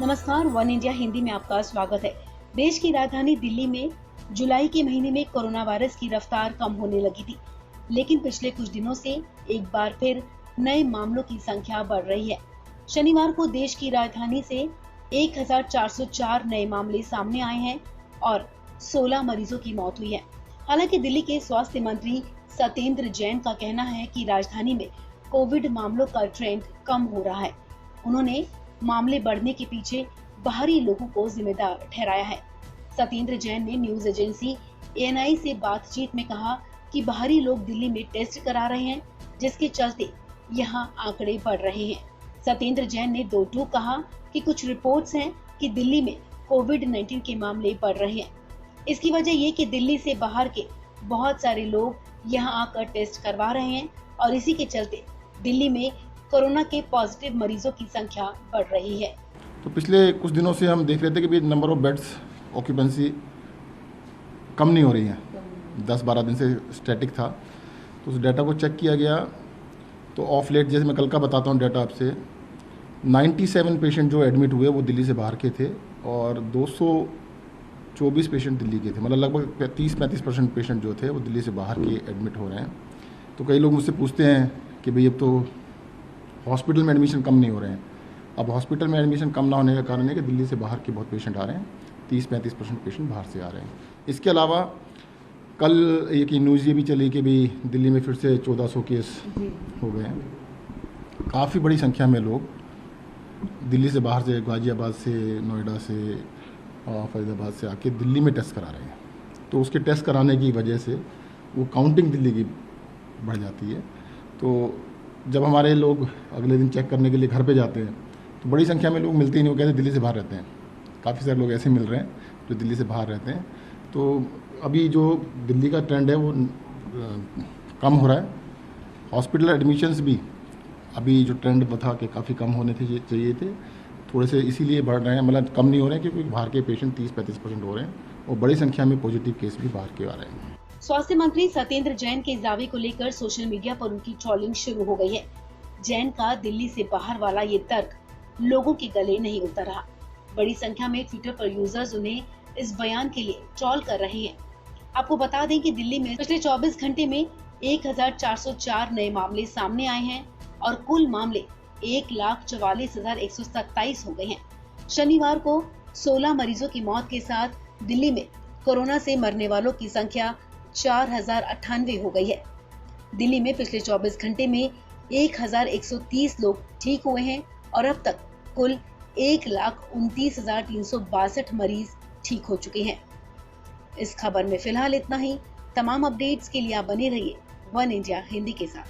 नमस्कार, one India Hindi में आपका स्वागत है। देश की राजधानी दिल्ली में जुलाई के महीने में कोरोना वायरस की रफ्तार कम होने लगी थी, लेकिन पिछले कुछ दिनों से एक बार फिर नए मामलों की संख्या बढ़ रही है। शनिवार को देश की राजधानी से 1404 नए मामले सामने आए हैं और 16 मरीजों की मौत हुई है। हालांकि दिल्ली के स्वास्थ्य मंत्री सत्येंद्र जैन का कहना है कि राजधानी में कोविड मामलों का ट्रेंड कम हो रहा है। उन्होंने मामले बढ़ने के पीछे बाहरी लोगों को जिम्मेदार ठहराया है। सत्येंद्र जैन ने न्यूज एजेंसी ANI से बातचीत में कहा कि बाहरी लोग दिल्ली में टेस्ट करा रहे हैं, जिसके चलते यहां आंकड़े बढ़ रहे हैं। सत्येंद्र जैन ने दो टूक कहा कि कुछ रिपोर्ट्स हैं कि दिल्ली में कोविड-19 के मामले बढ़ रहे हैं। इसकी वजह ये कि दिल्ली से बाहर के बहुत सारे लोग यहां आकर टेस्ट करवा रहे हैं और इसी के चलते दिल्ली में कोरोना के पॉजिटिव मरीजों की संख्या बढ़ रही है। तो पिछले कुछ दिनों से हम देख रहे थे कि नंबर ऑफ बेड्स ऑक्यूपेंसी कम नहीं हो रही है। 10-12 दिन से स्टैटिक था, तो उस डाटा को चेक किया गया तो ऑफ लेट, जैसे मैं कल का बताता हूँ डाटा आपसे, 97 पेशेंट जो एडमिट हुए वो दिल्ली से बाहर के थे और 224 पेशेंट दिल्ली के थे। मतलब लगभग 30-35% पेशेंट जो थे वो दिल्ली से बाहर के एडमिट हो रहे हैं। तो कई लोग मुझसे पूछते हैं कि भाई अब तो हॉस्पिटल में एडमिशन कम नहीं हो रहे हैं। अब हॉस्पिटल में एडमिशन कम ना होने का कारण है कि दिल्ली से बाहर के बहुत पेशेंट आ रहे हैं, 30-35% पेशेंट बाहर से आ रहे हैं। इसके अलावा कल एक न्यूज़ ये भी चली कि भाई दिल्ली में फिर से 1400 केस हो गए हैं। काफ़ी बड़ी संख्या में लोग दिल्ली से बाहर से, गाज़ियाबाद से, नोएडा से, फरीदाबाद से आके दिल्ली में टेस्ट करा रहे हैं। तो उसके टेस्ट कराने की वजह से वो काउंटिंग दिल्ली की बढ़ जाती है। तो जब हमारे लोग अगले दिन चेक करने के लिए घर पे जाते हैं तो बड़ी संख्या में लोग मिलते ही नहीं, वो कहते दिल्ली से बाहर रहते हैं। काफ़ी सारे लोग ऐसे मिल रहे हैं जो दिल्ली से बाहर रहते हैं। तो अभी जो दिल्ली का ट्रेंड है वो कम हो रहा है। हॉस्पिटल एडमिशन्स भी अभी जो ट्रेंड था कि काफ़ी कम होने चाहिए थे, थोड़े से इसीलिए बढ़ रहे हैं, मतलब कम नहीं हो रहे हैं क्योंकि बाहर के पेशेंट 30-35% हो रहे हैं और बड़ी संख्या में पॉजिटिव केस भी बाहर के आ रहे हैं। स्वास्थ्य मंत्री सत्येंद्र जैन के इस दावे को लेकर सोशल मीडिया पर उनकी ट्रोलिंग शुरू हो गई है। जैन का दिल्ली से बाहर वाला ये तर्क लोगों के गले नहीं उतर रहा। बड़ी संख्या में ट्विटर पर यूजर्स उन्हें इस बयान के लिए ट्रोल कर रहे हैं। आपको बता दें कि दिल्ली में पिछले 24 घंटे में 1404 नए मामले सामने आए हैं और कुल मामले 1,44,127 हो गए हैं। शनिवार को 16 मरीजों की मौत के साथ दिल्ली में कोरोना से मरने वालों की संख्या 4098 हो गई है। दिल्ली में पिछले 24 घंटे में 1130 लोग ठीक हुए हैं और अब तक कुल 1,29,362 मरीज ठीक हो चुके हैं। इस खबर में फिलहाल इतना ही। तमाम अपडेट्स के लिए आप बने रहिए वन इंडिया हिंदी के साथ।